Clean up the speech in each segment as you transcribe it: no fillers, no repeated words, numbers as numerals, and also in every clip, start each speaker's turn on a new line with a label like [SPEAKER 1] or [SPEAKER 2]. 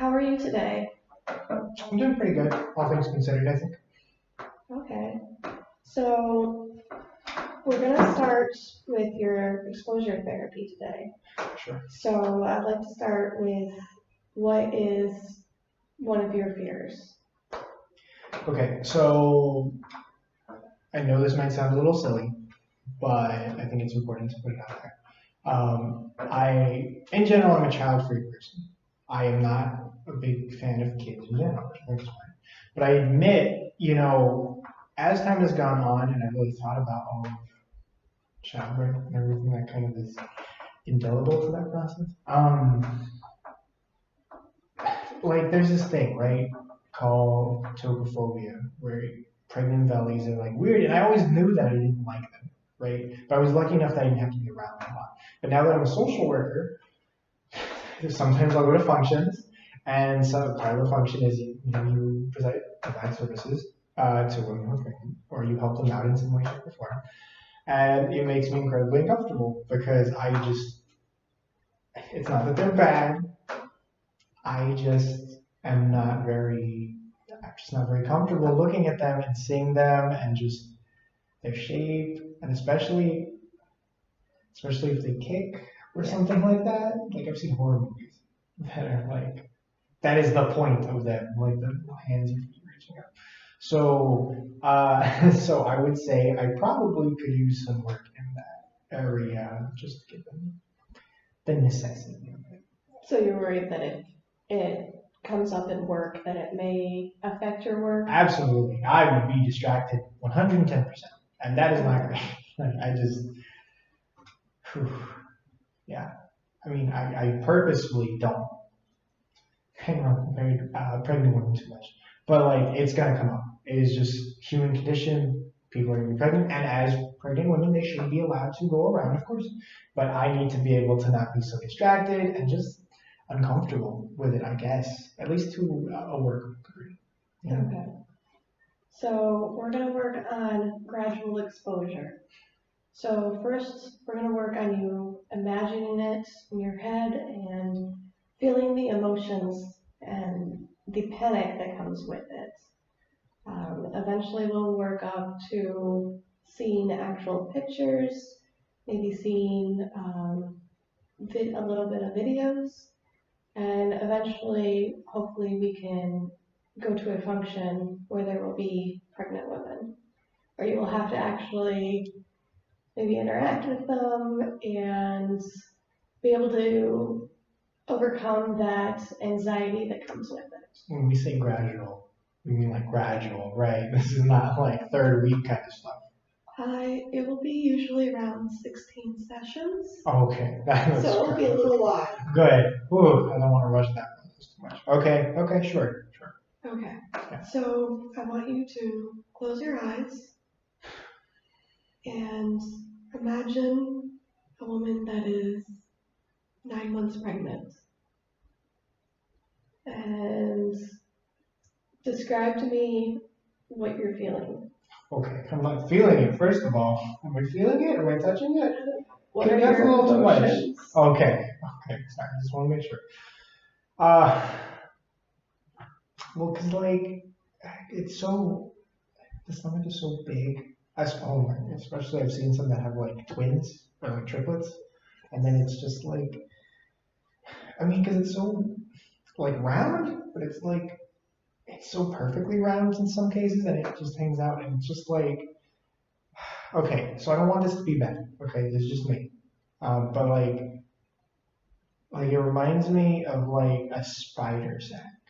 [SPEAKER 1] How are you today?
[SPEAKER 2] I'm doing pretty good, all things considered, I think.
[SPEAKER 1] Okay. So we're going to start with your exposure therapy today.
[SPEAKER 2] Sure.
[SPEAKER 1] So I'd like to start with what is one of your fears?
[SPEAKER 2] Okay, so I know this might sound a little silly, but I think it's important to put it out there. In general, I'm a child-free person. I am not a big fan of kids in general, which is fine. But I admit, as time has gone on and I've really thought about all of childbirth and everything that kind of is indelible to that process, like there's this thing, right, called tocophobia, where pregnant bellies are like weird, and I always knew that I didn't like them, right? But I was lucky enough that I didn't have to be around them a lot. But now that I'm a social worker, sometimes I'll go to functions, and so part of the function is you provide services to women who are pregnant, or you help them out in some way, shape, or form, and it makes me incredibly uncomfortable because it's not that they're bad. I just am I'm just not very comfortable looking at them and seeing them and just their shape, and especially if they kick or something like that. Like I've seen horror movies that are like, that is the point of them, like the hands and feet reaching up. So, so I would say I probably could use some work in that area just to give them the necessity of it.
[SPEAKER 1] So you're worried that if it comes up in work, that it may affect your work?
[SPEAKER 2] Absolutely. I would be distracted 110%. And that is not great. Yeah. I mean, I purposefully don't hang around pregnant women too much. But, like, it's going to come up. It is just human condition. People are going to be pregnant. And as pregnant women, they should be allowed to go around, of course. But I need to be able to not be so distracted and just uncomfortable with it, I guess. At least to a work degree. Yeah.
[SPEAKER 1] Okay. So we're going to work on gradual exposure. So first, we're going to work on you imagining it in your head and feeling the emotions and the panic that comes with it. Eventually, we'll work up to seeing actual pictures, maybe seeing a little bit of videos, and eventually, hopefully, we can go to a function where there will be pregnant women, or you will have to actually maybe interact with them and be able to overcome that anxiety that comes with it.
[SPEAKER 2] When we say gradual, we mean like gradual, right? This is not like third week kind of stuff.
[SPEAKER 1] It will be usually around 16 sessions.
[SPEAKER 2] Okay, that's
[SPEAKER 1] so it'll be a little while.
[SPEAKER 2] Good. Ooh, I don't want to rush that process too much. Okay, sure.
[SPEAKER 1] Okay.
[SPEAKER 2] Yeah.
[SPEAKER 1] So I want you to close your eyes and imagine a woman that is 9 months pregnant. And describe to me what you're feeling.
[SPEAKER 2] Okay, I'm not feeling it, first of all. Am I feeling it? Am I touching it?
[SPEAKER 1] What are your emotions?
[SPEAKER 2] Okay, sorry, I just want to make sure. Well, because, like, the stomach is so big. Especially I've seen some that have, like, twins or, like, triplets. And then it's just, like, I mean, because it's so, like, round, but it's, like, it's so perfectly round in some cases, and it just hangs out, and it's just like, okay, so I don't want this to be bad. Okay, this is just me, but like it reminds me of like a spider sack,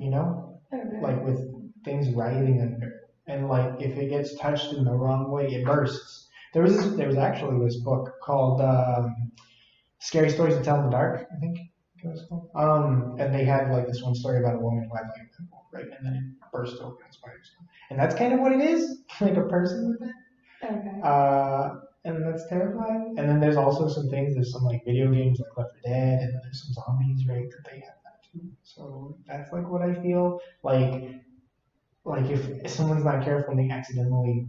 [SPEAKER 1] Okay.
[SPEAKER 2] like with things writhing under, and like if it gets touched in the wrong way, it bursts. There was actually this book called "Scary Stories to Tell in the Dark," I think it was called. And they had like this one story about a woman who had like a pimple, right, and then it burst open and spiders. And that's kind of what it is, like a person with that.
[SPEAKER 1] Okay.
[SPEAKER 2] And that's terrifying. And then there's also some things. There's some like video games like Left 4 Dead, and then there's some zombies, right? That they have that too. So that's like what I feel like if someone's not careful and they accidentally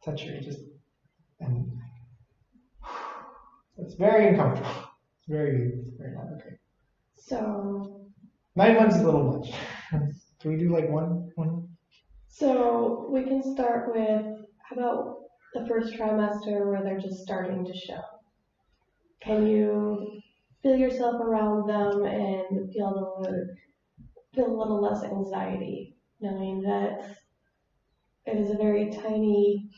[SPEAKER 2] touch you, and it's very uncomfortable. It's very not okay.
[SPEAKER 1] So
[SPEAKER 2] 9 months is a little much. Can we do like one?
[SPEAKER 1] So we can start with, how about the first trimester where they're just starting to show? Can you feel yourself around them and feel a little less anxiety, knowing that it is a very tiny,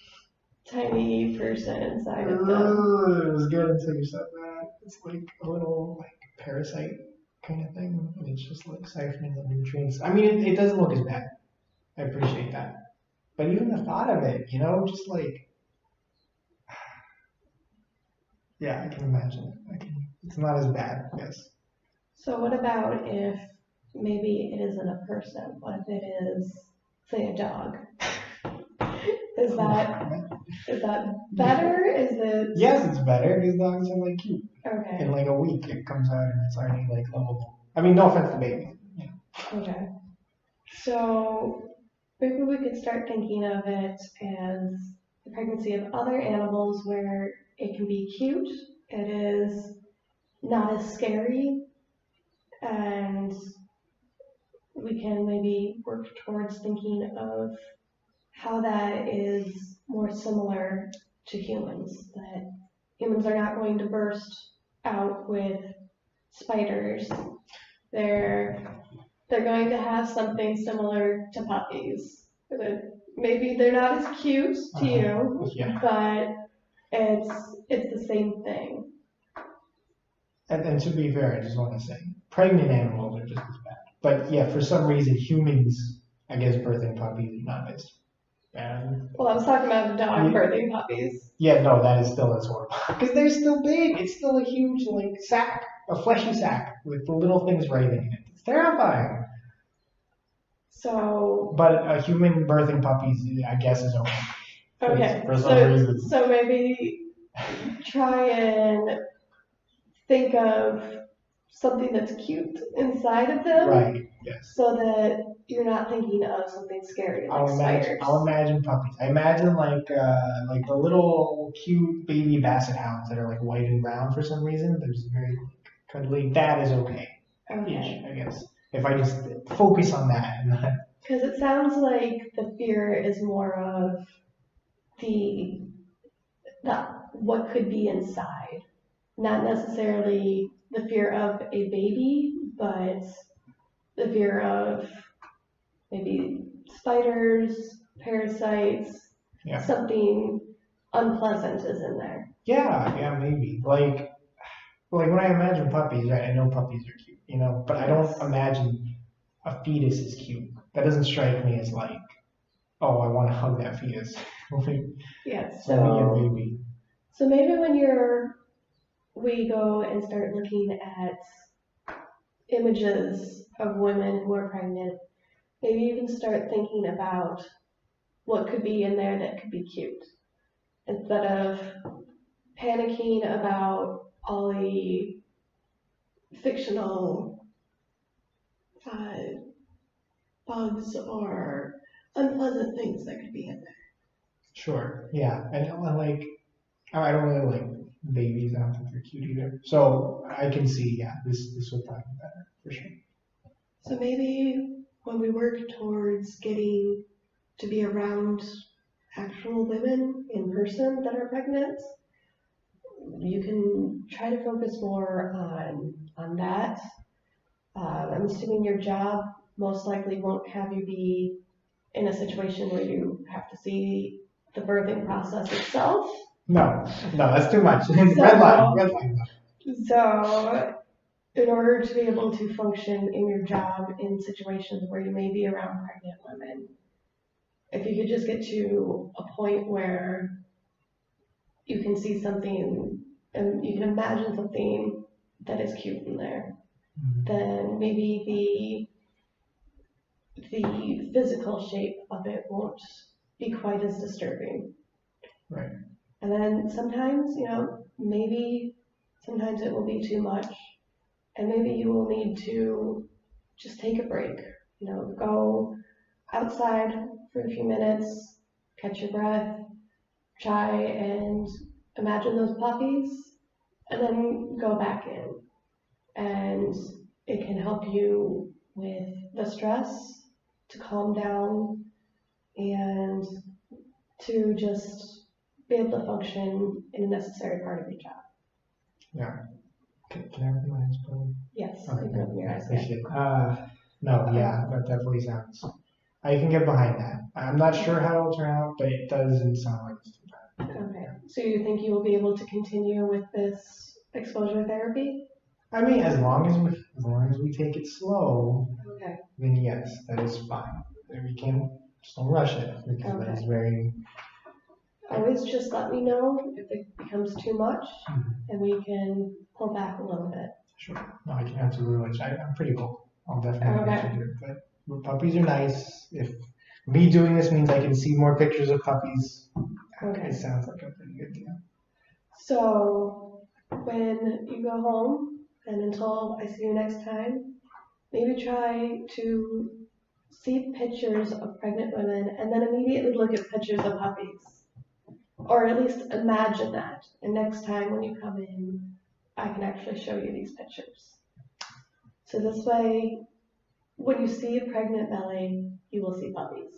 [SPEAKER 1] tiny person inside of them?
[SPEAKER 2] It was good until you said that. It's like a little like parasite kind of thing. And it's just like siphoning the nutrients. I mean, it doesn't look as bad. I appreciate that. But even the thought of it, just like, yeah, I can imagine it. It's not as bad, yes.
[SPEAKER 1] So what about if maybe it isn't a person? What if it is, say, a dog? Is that better? Is it
[SPEAKER 2] Yes, it's better because dogs are like cute.
[SPEAKER 1] okay?
[SPEAKER 2] In like a week, it comes out and it's already like lovable. I mean, no offense to babies. Yeah.
[SPEAKER 1] Okay. So maybe we could start thinking of it as the pregnancy of other animals where it can be cute, it is not as scary, and we can maybe work towards thinking of how that is more similar to humans, that humans are not going to burst out with spiders. They're going to have something similar to puppies. Maybe they're not as cute to you,
[SPEAKER 2] Yeah.
[SPEAKER 1] but it's the same thing.
[SPEAKER 2] And to be fair, I just want to say, pregnant animals are just as bad. But yeah, for some reason, humans, I guess, birthing puppies are not as bad.
[SPEAKER 1] Well, I was talking about dog birthing puppies.
[SPEAKER 2] Yeah, no, that is still as horrible. Because they're still big. It's still a huge, like, sack, a fleshy sack with the little things writhing in it. It's terrifying.
[SPEAKER 1] So.
[SPEAKER 2] But a human birthing puppies, I guess, is okay.
[SPEAKER 1] Okay.
[SPEAKER 2] For some reason.
[SPEAKER 1] So maybe try and think of something that's cute inside of them.
[SPEAKER 2] Right, yes.
[SPEAKER 1] So that you're not thinking of something scary like spiders.
[SPEAKER 2] I'll imagine puppies. I imagine like the little cute baby basset hounds that are like white and brown for some reason. There's very cuddly. That is okay.
[SPEAKER 1] Okay.
[SPEAKER 2] I guess. If I just focus on that and not.
[SPEAKER 1] Because it sounds like the fear is more of what could be inside, not necessarily the fear of a baby, but the fear of maybe spiders, parasites, something unpleasant is in there.
[SPEAKER 2] Yeah, maybe. Like when I imagine puppies, right, I know puppies are cute, but I don't imagine a fetus is cute. That doesn't strike me as like, oh, I want to hug that fetus.
[SPEAKER 1] Yes.
[SPEAKER 2] So
[SPEAKER 1] maybe when we go and start looking at images of women who are pregnant, maybe you can start thinking about what could be in there that could be cute. Instead of panicking about all the fictional bugs or unpleasant things that could be in there.
[SPEAKER 2] Sure, yeah. And I don't really like babies. I don't think they're cute either. So I can see, this would probably be better, for sure.
[SPEAKER 1] So maybe when we work towards getting to be around actual women in person that are pregnant, you can try to focus more on that. I'm assuming your job most likely won't have you be in a situation where you have to see the birthing process itself.
[SPEAKER 2] No, that's too much. Red line.
[SPEAKER 1] So, in order to be able to function in your job in situations where you may be around pregnant women, if you could just get to a point where you can see something and you can imagine something that is cute in there, then maybe the physical shape of it won't be quite as disturbing.
[SPEAKER 2] Right.
[SPEAKER 1] And then sometimes, sometimes it will be too much. And maybe you will need to just take a break. Go outside for a few minutes, catch your breath, try and imagine those puppies, and then go back in. And it can help you of stress, to calm down, and to just be able to function in a necessary part of your job.
[SPEAKER 2] Yeah. Can I open my eyes, please?
[SPEAKER 1] Yes,
[SPEAKER 2] Okay,
[SPEAKER 1] you can open your
[SPEAKER 2] I
[SPEAKER 1] eyes.
[SPEAKER 2] appreciate it. No, yeah, that definitely sounds. I can get behind that. I'm not sure how it'll turn out, but it doesn't sound like it's too bad.
[SPEAKER 1] Okay, so you think you will be able to continue with this exposure therapy?
[SPEAKER 2] I mean, as long as we take it slow,
[SPEAKER 1] Okay.
[SPEAKER 2] then yes, that is fine. And we can just don't rush it because that is very.
[SPEAKER 1] Always just let me know if it becomes too much,
[SPEAKER 2] Mhm.
[SPEAKER 1] and we can pull back a little bit.
[SPEAKER 2] Sure. No, I can absolutely let you. I'm pretty cool. I'll definitely let you do it. But puppies are nice. If me doing this means I can see more pictures of puppies,
[SPEAKER 1] Okay.
[SPEAKER 2] it sounds like a pretty good deal.
[SPEAKER 1] So when you go home, and until I see you next time, maybe try to see pictures of pregnant women and then immediately look at pictures of puppies. Or at least imagine that. And next time when you come in, I can actually show you these pictures. So this way, when you see a pregnant belly, you will see puppies.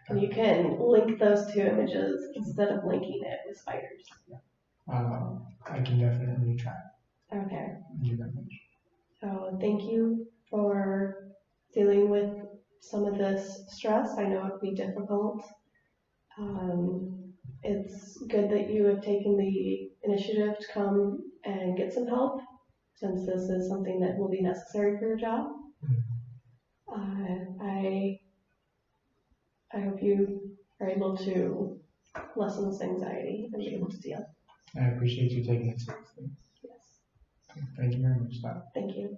[SPEAKER 1] And you can link those two images instead of linking it with spiders.
[SPEAKER 2] I can definitely try.
[SPEAKER 1] Okay.
[SPEAKER 2] Thank you very much.
[SPEAKER 1] So thank you for dealing with some of this stress. I know it can be difficult. It's good that you have taken the initiative to come and get some help, since this is something that will be necessary for your job. I hope you are able to lessen this anxiety and be able to deal.
[SPEAKER 2] I appreciate you taking it seriously.
[SPEAKER 1] Yes.
[SPEAKER 2] Thank you very much, Scott.
[SPEAKER 1] Thank you.